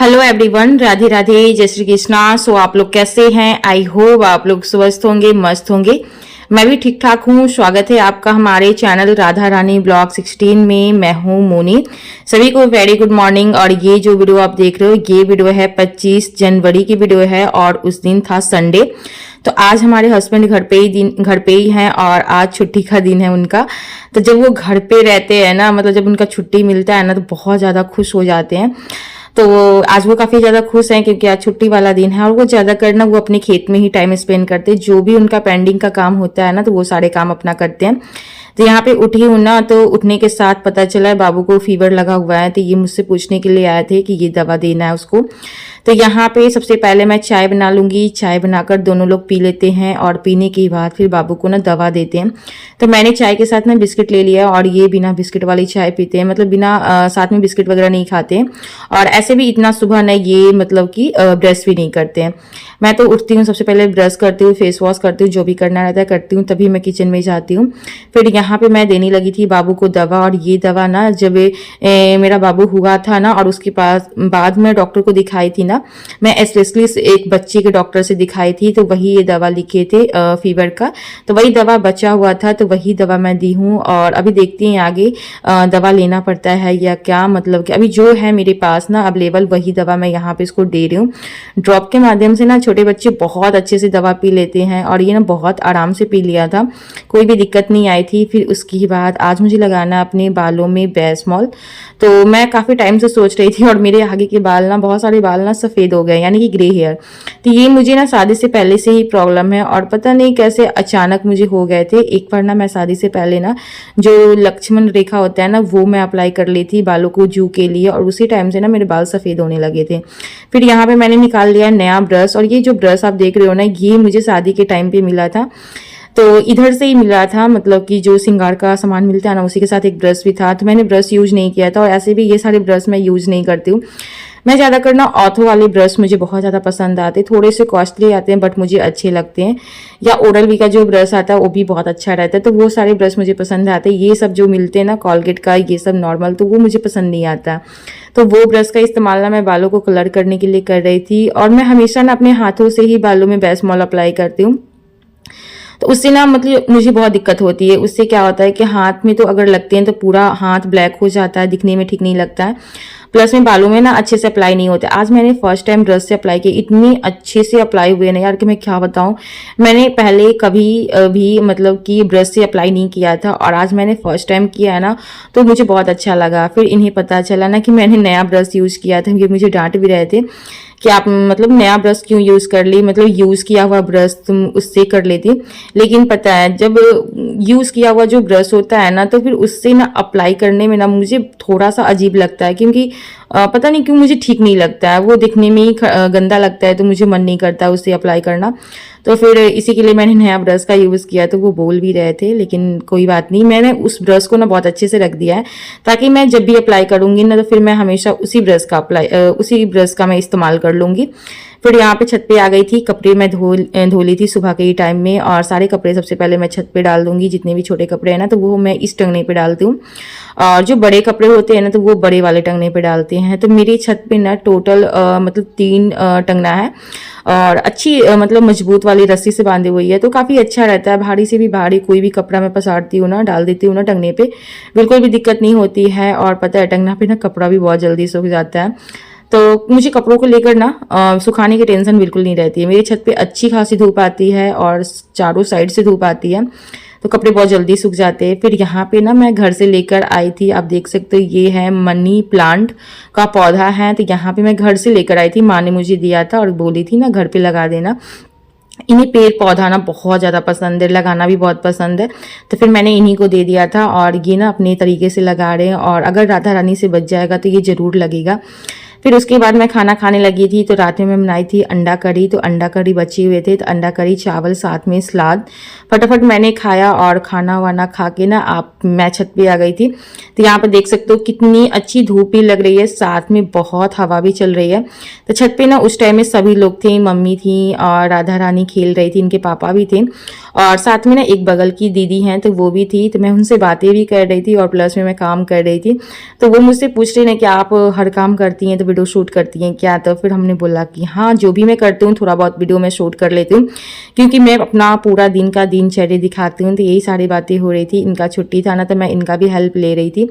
Hello everyone, Radhe Radhe, जय श्री कृष्णा। सो आप लोग कैसे हैं? आई होप आप लोग स्वस्थ होंगे, मस्त होंगे। मैं भी ठीक ठाक हूँ। स्वागत है आपका हमारे चैनल राधा रानी ब्लॉग 16 में। मैं हूँ मोनी। सभी को वेरी गुड मॉर्निंग। और ये जो वीडियो आप देख रहे हो, ये वीडियो है 25 जनवरी की वीडियो है और उस दिन था संडे। तो आज हमारे हस्बैंड घर पे ही हैं और आज छुट्टी का दिन है उनका। तो जब वो घर पे रहते हैं ना, मतलब जब उनका छुट्टी मिलता है ना, तो बहुत ज्यादा खुश हो जाते हैं। तो आज वो काफी ज्यादा खुश हैं क्योंकि आज छुट्टी वाला दिन है और वो ज्यादा करना वो अपने खेत में ही टाइम स्पेंड करते हैं। जो भी उनका पेंडिंग का काम होता है ना, तो वो सारे काम अपना करते हैं। तो यहाँ पे उठी हूँ ना, तो उठने के साथ पता चला है बाबू को फीवर लगा हुआ है। तो ये मुझसे पूछने के लिए आए थे कि ये दवा देना है उसको। तो यहाँ पे सबसे पहले मैं चाय बना लूंगी। चाय बनाकर दोनों लोग पी लेते हैं और पीने के बाद फिर बाबू को ना दवा देते हैं। तो मैंने चाय के साथ ना बिस्किट ले लिया और ये बिना बिस्किट वाली चाय पीते हैं, मतलब बिना साथ में बिस्किट वगैरह नहीं खाते हैं। और ऐसे भी इतना सुबह नहीं ये मतलब कि ब्रश भी नहीं करते हैं। मैं तो उठती हूँ, सबसे पहले ब्रश करती हूँ, फेस वॉश करती हूँ, जो भी करना रहता है करती हूँ, तभी मैं किचन में जाती हूँ। फिर यहाँ पे मैं देने लगी थी बाबू को दवा। और ये दवा ना जब मेरा बाबू हुआ था ना, और उसके पास बाद में डॉक्टर को दिखाई थी ना, मैं स्पेशली एक बच्चे के डॉक्टर से दिखाई थी। तो वही ये दवा लिखे थे फीवर का, तो वही दवा बचा हुआ था, तो वही दवा मैं दी हूँ। और अभी देखती हैं आगे दवा लेना पड़ता है या क्या, मतलब कि अभी जो है मेरे पास ना अवेलेबल वही दवा मैं यहाँ पे इसको दे रही हूँ। ड्रॉप के माध्यम से ना छोटे बच्चे बहुत अच्छे से दवा पी लेते हैं और ये ना बहुत आराम से पी लिया था, कोई भी दिक्कत नहीं आई थी। फिर उसके बाद आज मुझे लगाना अपने बालों में बेसमॉल। तो मैं काफी टाइम से सोच रही थी और मेरे आगे के बाल ना, बहुत सारे बाल ना सफेद हो गए, यानी कि ग्रे हेयर। तो ये मुझे ना शादी से पहले से ही प्रॉब्लम है और पता नहीं कैसे अचानक मुझे हो गए थे। एक बार ना मैं शादी से पहले ना जो लक्ष्मण रेखा होता है ना, वो मैं अप्लाई कर ली थी बालों को जू के लिए, और उसी टाइम से ना मेरे बाल सफेद होने लगे थे। फिर यहाँ पे मैंने निकाल लिया नया ब्रश। और ये जो ब्रश आप देख रहे हो ना, ये मुझे शादी के टाइम पे मिला था। तो इधर से ही मिला था, मतलब कि जो श्रृंगार का सामान मिलता है ना, उसी के साथ एक ब्रश भी था। तो मैंने ब्रश यूज नहीं किया था और ऐसे भी ये सारे ब्रश मैं यूज नहीं करती हूँ। मैं ज्यादा करना ऑर्थो वाले ब्रश मुझे बहुत ज्यादा पसंद आते हैं, थोड़े से कॉस्टली आते हैं बट मुझे अच्छे लगते हैं। या ओरल बी का जो ब्रश आता है वो भी बहुत अच्छा रहता है, तो वो सारे ब्रश मुझे पसंद आते हैं। ये सब जो मिलते हैं ना कोलगेट का, ये सब नॉर्मल, तो वो मुझे पसंद नहीं आता। तो वो ब्रश का इस्तेमाल ना मैं बालों को कलर करने के लिए कर रही थी। और मैं हमेशा ना अपने हाथों से ही बालों में बेसमॉल अप्लाई करती हूँ। तो उससे ना मतलब मुझे बहुत दिक्कत होती है। उससे क्या होता है कि हाथ में तो अगर लगते हैं तो पूरा हाथ ब्लैक हो जाता है, दिखने में ठीक नहीं लगता है। प्लस में बालों में ना अच्छे से अप्लाई नहीं होते। आज मैंने फर्स्ट टाइम ब्रश से अप्लाई किया, इतनी अच्छे से अप्लाई हुए ना यार कि मैं क्या बताऊं। मैंने पहले कभी भी मतलब कि ब्रश से अप्लाई नहीं किया था और आज मैंने फर्स्ट टाइम किया है ना, तो मुझे बहुत अच्छा लगा। फिर इन्हें पता चला ना कि मैंने नया ब्रश यूज किया था, ये मुझे डांट भी रहे थे कि आप मतलब नया ब्रश क्यों यूज कर ली, मतलब यूज किया हुआ ब्रश तुम उससे कर लेती। लेकिन पता है जब यूज किया हुआ जो ब्रश होता है ना, तो फिर उससे ना अप्लाई करने में ना मुझे थोड़ा सा अजीब लगता है, क्योंकि पता नहीं क्यों मुझे ठीक नहीं लगता है, वो दिखने में ही गंदा लगता है, तो मुझे मन नहीं करता उससे अप्लाई करना। तो फिर इसी के लिए मैंने नया ब्रश का यूज किया। तो वो बोल भी रहे थे, लेकिन कोई बात नहीं, मैंने उस ब्रश को ना बहुत अच्छे से रख दिया है ताकि मैं जब भी अप्लाई करूंगी ना, तो फिर मैं हमेशा उसी ब्रश का मैं इस्तेमाल कर लूंगी। फिर यहाँ पे छत पे आ गई थी, कपड़े मैं धो ली थी सुबह के ही टाइम में। और सारे कपड़े सबसे पहले मैं छत पे डाल दूंगी, जितने भी छोटे कपड़े हैं ना, तो वो मैं इस टंगने पे डालती हूँ। और जो बड़े कपड़े होते हैं ना, तो वो बड़े वाले टंगने पे डालते हैं। तो मेरी छत पे ना टोटल मतलब 3 टंगना है और अच्छी मतलब मजबूत वाली रस्सी से बांधी हुई है, तो काफी अच्छा रहता है। भारी से भी भारी कोई भी कपड़ा मैं पसारती हूँ ना, डाल देती हूँ ना टंगने पे, बिल्कुल भी दिक्कत नहीं होती है। और पता है टंगना पे ना कपड़ा भी बहुत जल्दी सूख जाता है, तो मुझे कपड़ों को लेकर ना सुखाने की टेंशन बिल्कुल नहीं रहती है। मेरी छत पे अच्छी खासी धूप आती है और चारों साइड से धूप आती है, तो कपड़े बहुत जल्दी सूख जाते हैं। फिर यहाँ पे ना मैं घर से लेकर आई थी, आप देख सकते हो ये है मनी प्लांट का पौधा है। तो यहाँ पे मैं घर से लेकर आई थी, माँ ने मुझे दिया था और बोली थी ना घर पे लगा देना। इन्हें पेड़ पौधा ना बहुत ज़्यादा पसंद है, लगाना भी बहुत पसंद है, तो फिर मैंने इन्हीं को दे दिया था। और ये ना अपने तरीके से लगा रहे हैं और अगर राधा रानी से बच जाएगा तो ये ज़रूर लगेगा। फिर उसके बाद मैं खाना खाने लगी थी। तो रात में मैं बनाई थी अंडा करी, तो अंडा करी बचे हुए थे, तो अंडा करी चावल साथ में सलाद फटाफट मैंने खाया। और खाना वाना खा के ना मैं छत पे आ गई थी। तो यहाँ पर देख सकते हो कितनी अच्छी धूप भी लग रही है, साथ में बहुत हवा भी चल रही है। तो छत पे ना उस टाइम में सभी लोग थे, मम्मी थी और राधा रानी खेल रही थी, इनके पापा भी थे और साथ में ना एक बगल की दीदी हैं, तो वो भी थी। तो मैं उनसे बातें भी कर रही थी और प्लस में मैं काम कर रही थी। तो वो मुझसे पूछ रही ना कि आप हर काम करती हैं, तो वीडियो शूट करती हैं क्या? तो फिर हमने बोला कि हाँ, जो भी मैं करती हूँ थोड़ा बहुत वीडियो मैं शूट कर लेती हूँ, क्योंकि मैं अपना पूरा दिन का दिनचर्या दिखाती हूँ। तो यही सारी बातें हो रही थी। इनका छुट्टी था ना, तो मैं इनका भी हेल्प ले रही थी।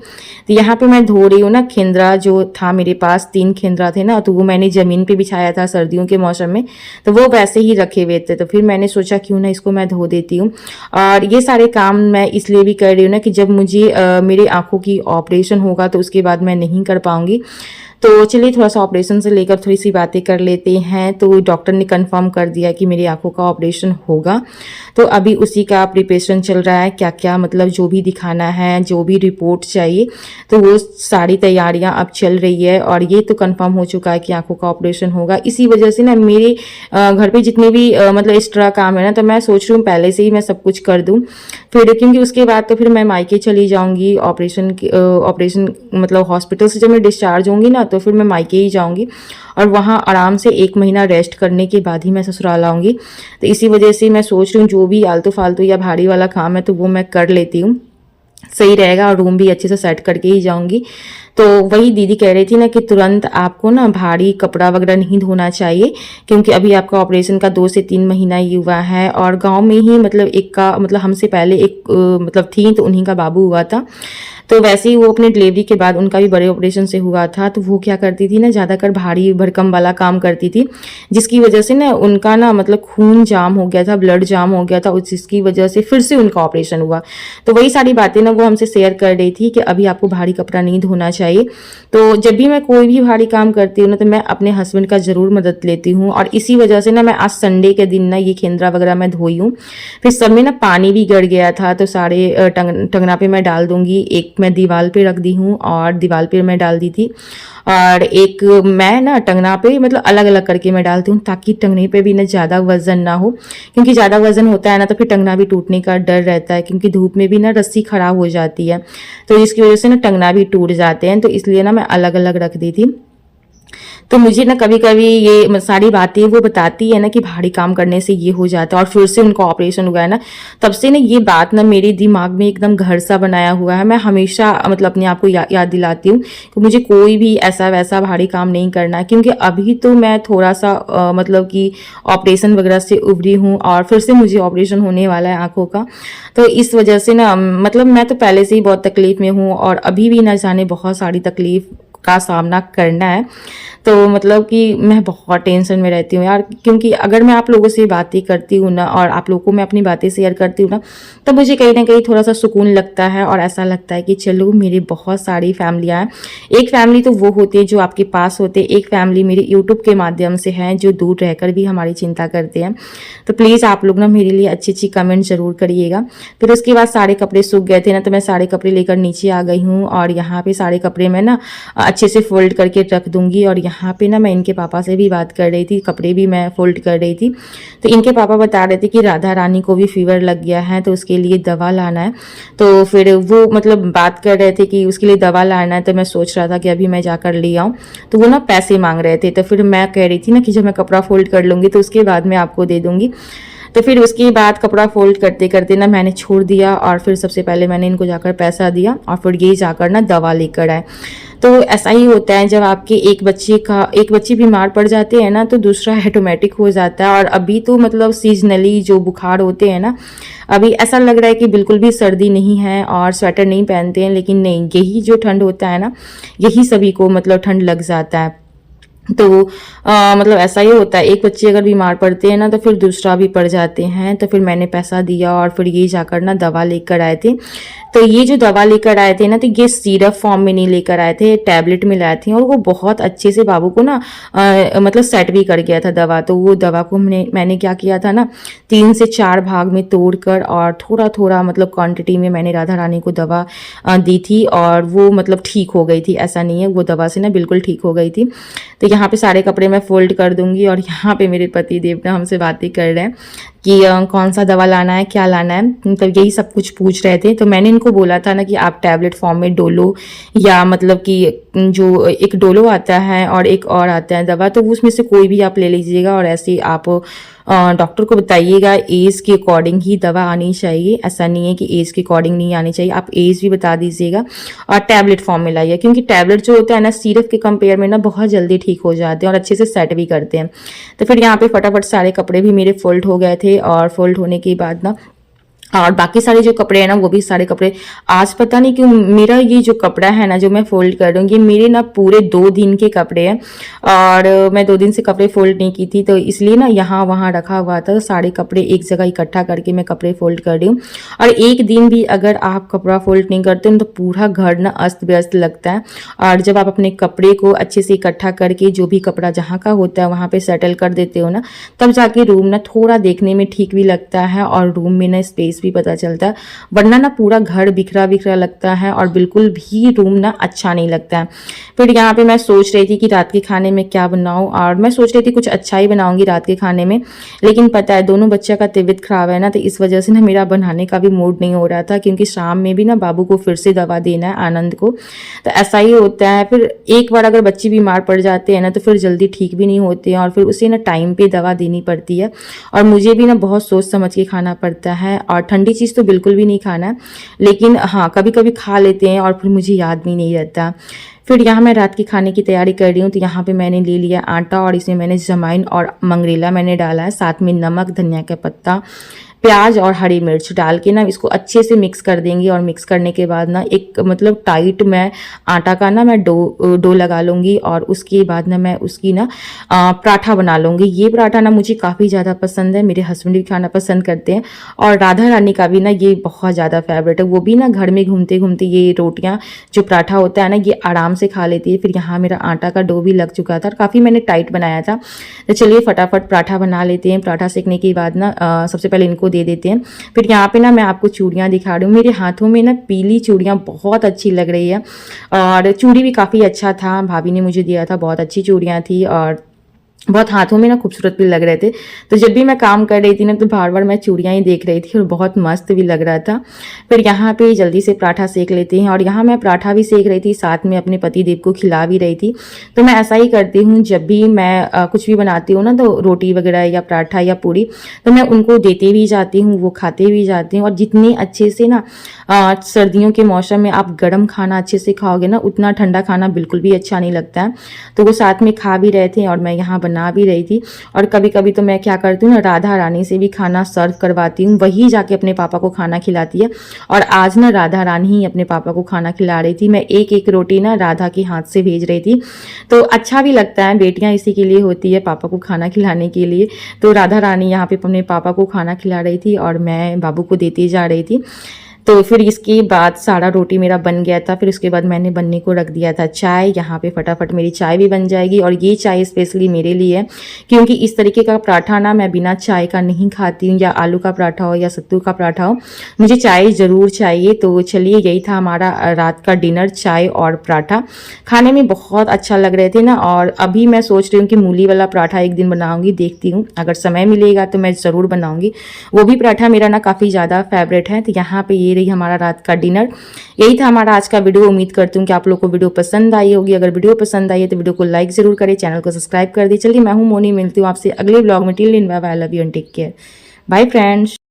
तो यहाँ पे मैं धो रही हूँ ना खेंद्रा, जो था मेरे पास 3 खेंद्रा थे ना, तो वो मैंने ज़मीन पे बिछाया था सर्दियों के मौसम में, तो वो वैसे ही रखे हुए थे। तो फिर मैंने सोचा क्यों ना इसको मैं धो देती हूँ। और ये सारे काम मैं इसलिए भी कर रही हूँ ना कि जब मुझे मेरी आँखों की ऑपरेशन होगा तो उसके बाद मैं नहीं कर पाऊँगी। तो चलिए थोड़ा सा ऑपरेशन से लेकर थोड़ी सी बातें कर लेते हैं। तो डॉक्टर ने कंफर्म कर दिया कि मेरी आंखों का ऑपरेशन होगा, तो अभी उसी का प्रिपरेशन चल रहा है। क्या क्या मतलब जो भी दिखाना है, जो भी रिपोर्ट चाहिए, तो वो सारी तैयारियां अब चल रही है। और ये तो कंफर्म हो चुका है कि आंखों का ऑपरेशन होगा। इसी वजह से ना मेरे घर पे जितने भी मतलब एक्स्ट्रा काम है ना, तो मैं सोच रही हूँ पहले से ही मैं सब कुछ कर दूँ, फिर क्योंकि उसके बाद तो फिर मैं मायके चली जाऊँगी। ऑपरेशन मतलब हॉस्पिटल से जब मैं डिस्चार्ज होंगी ना, तो फिर मैं मायके ही जाऊंगी और वहाँ आराम से 1 महीना रेस्ट करने के बाद ही मैं ससुराल आऊंगी। तो इसी वजह से मैं सोच रही हूँ जो भी आलतू फालतू या भारी वाला काम है तो वो मैं कर लेती हूँ, सही रहेगा। और रूम भी अच्छे से सेट करके ही जाऊंगी। तो वही दीदी कह रही थी ना कि तुरंत आपको ना भारी कपड़ा वगैरह नहीं धोना चाहिए, क्योंकि अभी आपका ऑपरेशन का 2 से 3 महीना ही हुआ है। और गांव में ही मतलब एक का मतलब हमसे पहले एक मतलब थी, तो उन्हीं का बाबू हुआ था। तो वैसे ही वो अपने डिलीवरी के बाद उनका भी बड़े ऑपरेशन से हुआ था। तो वो क्या करती थी ना, ज़्यादातर भारी भरकम वाला काम करती थी, जिसकी वजह से ना उनका ना मतलब खून जाम हो गया था, ब्लड जाम हो गया था, जिसकी वजह से फिर से उनका ऑपरेशन हुआ। तो वही सारी बातें ना वो हमसे शेयर कर रही थी कि अभी आपको भारी कपड़ा नहीं धोना चाहिए। तो जब भी मैं कोई भी भारी काम करती हूँ ना, तो मैं अपने हस्बैंड का ज़रूर मदद लेती हूँ। और इसी वजह से ना मैं आज संडे के दिन ना ये खेंद्रा वगैरह मैं धोई हूँ। फिर सब में ना पानी भी गिर गया था, तो सारे टंगना पे मैं डाल दूंगी। एक मैं दीवार पे रख दी हूँ और दीवार पे मैं डाल दी थी, और एक मैं ना टंगना पे मतलब अलग अलग करके मैं डालती हूँ, ताकि टंगने पे भी ना ज़्यादा वजन ना हो, क्योंकि ज़्यादा वजन होता है ना तो फिर टंगना भी टूटने का डर रहता है, क्योंकि धूप में भी ना रस्सी खराब हो जाती है, तो इसकी वजह से ना टंगना भी टूट जाते हैं। तो इसलिए ना मैं अलग अलग रख दी थी। तो मुझे ना कभी कभी ये सारी बातें वो बताती है ना कि भारी काम करने से ये हो जाता है, और फिर से उनका ऑपरेशन हुआ है ना, तब से ना ये बात ना मेरे दिमाग में एकदम घर सा बनाया हुआ है। मैं हमेशा मतलब अपने आप को याद दिलाती हूँ कि मुझे कोई भी ऐसा वैसा भारी काम नहीं करना है, क्योंकि अभी तो मैं थोड़ा सा मतलब कि ऑपरेशन वगैरह से उभरी हूँ, और फिर से मुझे ऑपरेशन होने वाला है आंखों का। तो इस वजह से ना मतलब मैं तो पहले से ही बहुत तकलीफ में हूँ, और अभी भी ना जाने बहुत सारी तकलीफ का सामना करना है। तो मतलब कि मैं बहुत टेंशन में रहती हूँ यार, क्योंकि अगर मैं आप लोगों से बातें करती हूँ ना, और आप लोगों को मैं अपनी बातें शेयर करती हूँ ना, तो मुझे कहीं ना कहीं थोड़ा सा सुकून लगता है, और ऐसा लगता है कि चलो मेरी बहुत सारी फैमिलियाँ हैं। एक फैमिली तो वो होती है जो आपके पास होते हैं, एक फैमिली मेरे यूट्यूब के माध्यम से है जो दूर रहकर भी हमारी चिंता करते हैं। तो प्लीज़ आप लोग ना मेरे लिए अच्छी अच्छी कमेंट जरूर करिएगा। फिर उसके बाद सारे कपड़े सूख गए थे ना, तो मैं सारे कपड़े लेकर नीचे आ गई हूँ, और यहाँ पे सारे कपड़े मैं ना अच्छे से फोल्ड करके रख दूंगी। और यहाँ पे ना मैं इनके पापा से भी बात कर रही थी, कपड़े भी मैं फोल्ड कर रही थी। तो इनके पापा बता रहे थे कि राधा रानी को भी फीवर लग गया है, तो उसके लिए दवा लाना है। तो फिर वो मतलब बात कर रहे थे कि उसके लिए दवा लाना है, तो मैं सोच रहा था कि अभी मैं जाकर ले आऊँ। तो वो ना पैसे मांग रहे थे, तो फिर मैं कह रही थी ना कि जब मैं कपड़ा फोल्ड कर लूँगी तो उसके बाद मैं आपको दे दूँगी। तो फिर उसके बाद कपड़ा फोल्ड करते करते ना मैंने छोड़ दिया, और फिर सबसे पहले मैंने इनको जाकर पैसा दिया, और फिर ये जाकर ना दवा लेकर आए। तो ऐसा ही होता है, जब आपके एक बच्चे बीमार पड़ जाते हैं ना, तो दूसरा ऑटोमेटिक हो जाता है। और अभी तो मतलब सीजनली जो बुखार होते हैं ना, अभी ऐसा लग रहा है कि बिल्कुल भी सर्दी नहीं है और स्वेटर नहीं पहनते हैं, लेकिन नहीं, यही जो ठंड होता है ना, यही सभी को मतलब ठंड लग जाता है। तो मतलब ऐसा ही होता है, एक बच्चे अगर बीमार पड़ते हैं ना, तो फिर दूसरा भी पड़ जाते हैं। तो फिर मैंने पैसा दिया, और फिर ये जाकर ना दवा लेकर आए थे। तो ये जो दवा लेकर आए थे ना, तो ये सिरप फॉर्म में नहीं लेकर आए थे, टैबलेट में लाए थे, और वो बहुत अच्छे से बाबू को ना मतलब सेट भी कर गया था दवा। तो वो दवा को मैंने क्या किया था ना, 3 से 4 भाग में तोड़कर, और थोड़ा थोड़ा मतलब क्वांटिटी में मैंने राधा रानी को दवा दी थी, और वो मतलब ठीक हो गई थी। ऐसा नहीं है, वो दवा से ना बिल्कुल ठीक हो गई थी। तो यहाँ पे सारे कपड़े मैं फोल्ड कर दूंगी, और यहाँ पे मेरे पति देव ना हमसे बातें कर रहे हैं। कि कौन सा दवा लाना है, क्या लाना है, मतलब यही सब कुछ पूछ रहे थे। तो मैंने इनको बोला था ना कि आप टैबलेट फॉर्म में डोलो या मतलब कि जो एक डोलो आता है और एक और आता है दवा, तो उसमें से कोई भी आप ले लीजिएगा और ऐसे आप डॉक्टर को बताइएगा। एज के अकॉर्डिंग ही दवा आनी चाहिए, ऐसा नहीं है कि एज के अकॉर्डिंग नहीं आनी चाहिए। आप एज भी बता दीजिएगा और टैबलेट फॉर्म में लाइए, क्योंकि टैबलेट जो होता है ना सिरप के कंपेयर में ना बहुत जल्दी ठीक हो जाते हैं और अच्छे से सेट भी करते हैं। तो फिर यहाँ पे फटाफट सारे कपड़े भी मेरे फोल्ड हो गए थे और फोल्ड होने के बाद ना और बाकी सारे जो कपड़े हैं ना वो भी सारे कपड़े, आज पता नहीं क्यों मेरा ये जो कपड़ा है ना जो मैं फोल्ड कर रही हूँ, ये मेरे ना पूरे 2 दिन के कपड़े हैं और मैं 2 दिन से कपड़े फोल्ड नहीं की थी, तो इसलिए ना यहाँ वहाँ रखा हुआ था। तो सारे कपड़े एक जगह इकट्ठा करके मैं कपड़े फोल्ड कर रही हूँ। और एक दिन भी अगर आप कपड़ा फोल्ड नहीं करते हो तो पूरा घर ना अस्त व्यस्त लगता है। और जब आप अपने कपड़े को अच्छे से इकट्ठा करके जो भी कपड़ा जहाँ का होता है वहाँ पे सेटल कर देते हो ना, तब जाके रूम ना थोड़ा देखने में ठीक भी लगता है और रूम में ना स्पेस भी पता चलता है। वरना ना पूरा घर बिखरा बिखरा लगता है और बिल्कुल भी रूम ना अच्छा नहीं लगता है। फिर यहाँ पे मैं सोच रही थी कि रात के खाने में क्या बनाऊं, और मैं सोच रही थी कुछ अच्छा ही बनाऊंगी रात के खाने में, लेकिन पता है दोनों बच्चा का तबीयत खराब है ना, तो इस वजह से ना मेरा बनाने का भी मूड नहीं हो रहा था, क्योंकि शाम में भी ना बाबू को फिर से दवा देना है, आनंद को। तो ऐसा ही होता है, फिर एक बार अगर बच्चे बीमार पड़ जाते हैं ना तो फिर जल्दी ठीक भी नहीं होते हैं और फिर उसे ना टाइम पे दवा देनी पड़ती है। और मुझे भी ना बहुत सोच समझ के खाना पड़ता है, और ठंडी चीज़ तो बिल्कुल भी नहीं खाना है, लेकिन हाँ कभी कभी खा लेते हैं और फिर मुझे याद भी नहीं रहता। फिर यहाँ मैं रात के खाने की तैयारी कर रही हूँ। तो यहाँ पे मैंने ले लिया आटा और इसमें मैंने जमाइन और मंगरेला मैंने डाला है, साथ में नमक, धनिया का पत्ता, प्याज और हरी मिर्च डाल के ना इसको अच्छे से मिक्स कर देंगे। और मिक्स करने के बाद ना एक मतलब टाइट मैं आटा का ना मैं डो लगा लूँगी और उसके बाद ना मैं उसकी ना पराठा बना लूँगी। ये पराठा ना मुझे काफ़ी ज़्यादा पसंद है, मेरे हस्बैंड भी खाना पसंद करते हैं और राधा रानी का भी ना ये बहुत ज़्यादा फेवरेट है। वो भी ना घर में घूमते घूमते ये रोटियाँ जो पराठा होता है ना ये आराम से खा लेती है। फिर यहाँ मेरा आटा का डो भी लग चुका था और काफ़ी मैंने टाइट बनाया था। तो चलिए फटाफट पराठा बना लेते हैं। पराठा सेकने के बाद ना सबसे पहले इनको दे देते हैं। फिर यहाँ पे ना मैं आपको चूड़ियाँ दिखा रही हूँ। मेरे हाथों में ना पीली चूड़ियाँ बहुत अच्छी लग रही है और चूड़ी भी काफ़ी अच्छा था, भाभी ने मुझे दिया था, बहुत अच्छी चूड़ियाँ थी और बहुत हाथों में ना खूबसूरत भी लग रहे थे। तो जब भी मैं काम कर रही थी ना तो बार बार मैं चूड़ियाँ ही देख रही थी और बहुत मस्त भी लग रहा था। फिर यहाँ पे जल्दी से पराठा सेक लेते हैं और यहाँ मैं पराठा भी सेक रही थी, साथ में अपने पति देव को खिला भी रही थी। तो मैं ऐसा ही करती हूँ, जब भी मैं कुछ भी बनाती हूँ ना तो रोटी वगैरह या पराठा या पूरी तो मैं उनको देते भी जाती हूँ, वो खाते भी जाते हैं। और जितने अच्छे से ना सर्दियों के मौसम में आप गर्म खाना अच्छे से खाओगे ना उतना ठंडा खाना बिल्कुल भी अच्छा नहीं लगता है। तो वो साथ में खा भी रहे थे और मैं यहाँ बना भी रही थी। और कभी कभी तो मैं क्या करती हूँ ना राधा रानी से भी खाना सर्व करवाती हूँ, वही जाके अपने पापा को खाना खिलाती है। और आज ना राधा रानी ही अपने पापा को खाना खिला रही थी। मैं एक एक रोटी ना राधा के हाथ से भेज रही थी, तो अच्छा भी लगता है, बेटियां इसी के लिए होती है पापा को खाना खिलाने के लिए। तो राधा रानी यहाँ पे अपने पापा को खाना खिला रही थी और मैं बाबू को देती जा रही थी। तो फिर इसके बाद सारा रोटी मेरा बन गया था। फिर उसके बाद मैंने बनने को रख दिया था चाय। यहाँ पे फटाफट मेरी चाय भी बन जाएगी और ये चाय स्पेशली मेरे लिए है, क्योंकि इस तरीके का पराठा ना मैं बिना चाय का नहीं खाती हूँ, या आलू का पराठा हो या सत्तू का पराठा हो, मुझे चाय ज़रूर चाहिए। तो चलिए यही था हमारा रात का डिनर, चाय और पराठा। खाने में बहुत अच्छा लग रहे थे ना। और अभी मैं सोच रही हूँ कि मूली वाला पराठा एक दिन बनाऊँगी, देखती हूँ अगर समय मिलेगा तो मैं ज़रूर बनाऊँगी। वो भी पराठा मेरा ना काफ़ी ज़्यादा फेवरेट है। तो यहाँ पे ये रही हमारा रात का डिनर। यही था हमारा आज का वीडियो। उम्मीद करती हूँ कि आप लोग को वीडियो पसंद आई होगी। अगर वीडियो पसंद आई है तो वीडियो को लाइक जरूर करें, चैनल को सब्सक्राइब कर दे। चलिए मैं हूँ मोनी, मिलती हूँ आपसे अगले ब्लॉग में। Till then bye bye, love you and take care. Bye friends.